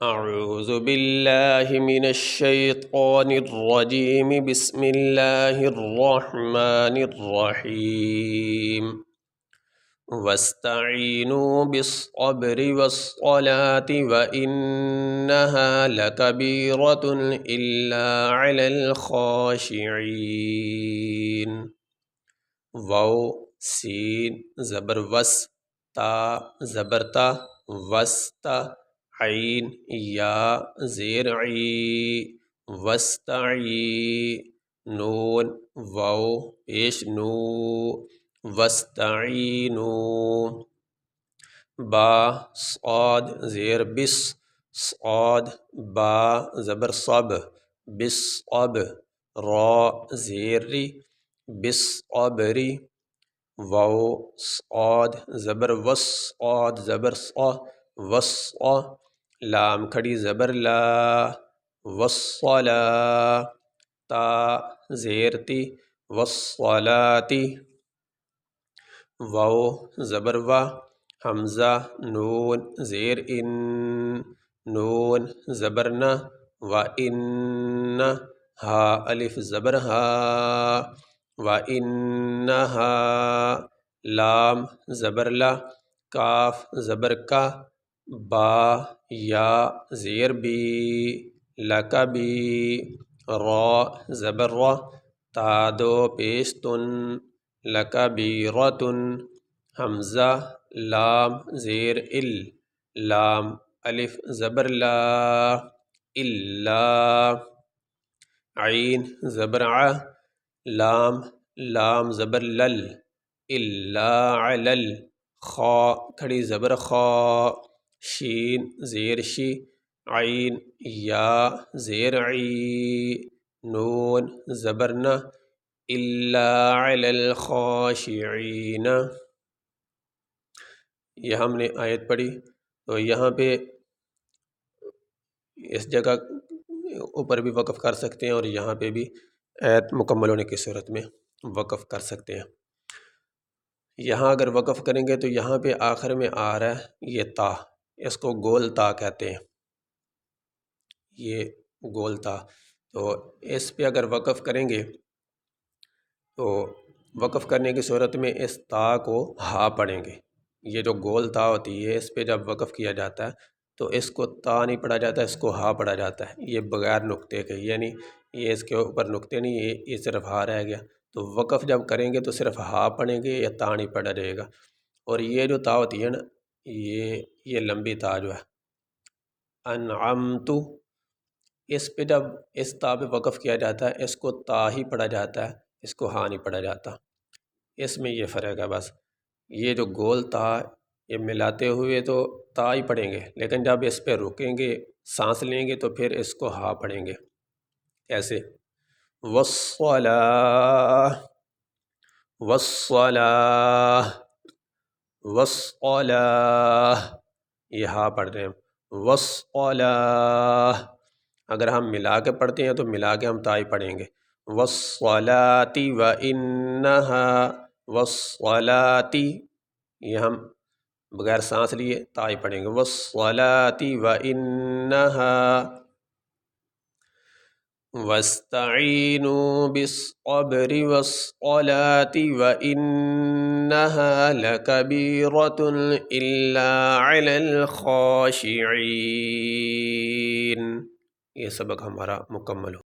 اعوذ باللہ من الشیطان الرجیم بسم اللہ الرحمن الرحیم واستعینوا بالصبر والصلاة وإنها لکبیرۃ الا علی الخاشعین۔ واو سین زبر وس، تا زبر تا، وستا، عین یا زیر عی، وستعی، نون واو پیش نو، وستعینو، با صاد زیر بس، صاد با زبر صب، بالصب، را زیر ری، بالصبری، واو صاد زبر وس، صاد زبر صا، وصا، لام کھڑی زبر لا، والصلاة، تا زیر تی، والصلاة، واو زبر وا، حمزہ نون زیر ان، نون زبر نا، و ان، ہا الف زبر ہا، و انہا، لام زبر لا، کاف زبر کا، با یا زیر بی، لکبی، را زبر را، تا دو پیش تن، لکبیرۃ، حمزہ لام زیر ال، لام الف زبر لا، الا، عین زبر ع، لام لام زبر لل، الا علل، خا کھڑی زبر خا، شین زیر شی، عین یا زیر عی، نون زبر ن، الا علی الخاشعین۔ یہ ہم نے آیت پڑھی، تو یہاں پہ اس جگہ اوپر بھی وقف کر سکتے ہیں اور یہاں پہ بھی آیت مکمل ہونے کی صورت میں وقف کر سکتے ہیں۔ یہاں اگر وقف کریں گے تو یہاں پہ آخر میں آ رہا ہے یہ تا، اس کو گول تا کہتے ہیں، یہ گول تا، تو اس پہ اگر وقف کریں گے تو وقف کرنے کی صورت میں اس تا کو ہا پڑھیں گے۔ یہ جو گول تا ہوتی ہے اس پہ جب وقف کیا جاتا ہے تو اس کو تا نہیں پڑھا جاتا، اس کو ہا پڑھا جاتا ہے، یہ بغیر نقطے کے، یعنی یہ اس کے اوپر نقطے نہیں، یہ صرف ہا رہ گیا۔ تو وقف جب کریں گے تو صرف ہا پڑھیں گے یا تا نہیں پڑھا جائے گا۔ اور یہ جو تا ہوتی ہے نا، یہ لمبی تا جو ہے انعمت، اس پہ جب اس تا پہ وقف کیا جاتا ہے اس کو تا ہی پڑھا جاتا ہے، اس کو ہا نہیں پڑھا جاتا، اس میں یہ فرق ہے بس۔ یہ جو گول تا یہ ملاتے ہوئے تو تا ہی پڑھیں گے، لیکن جب اس پہ رکیں گے سانس لیں گے تو پھر اس کو ہا پڑھیں گے، ایسے والصلاة، والصلاة، والصلاة، یہ ہا پڑھ رہے ہیں، والصلاة۔ اگر ہم ملا کے پڑھتے ہیں تو ملا کے ہم تا ہی پڑھیں گے، والصلاة وإنها، والصلاة، یہ ہم بغیر سانس لیے تا ہی پڑھیں گے، والصلاة وإنها، واستعینوا بالصبر والصلاة وإنها لکبیرۃ الا علی الخاشعین۔ یہ سبق ہمارا مکمل ہو۔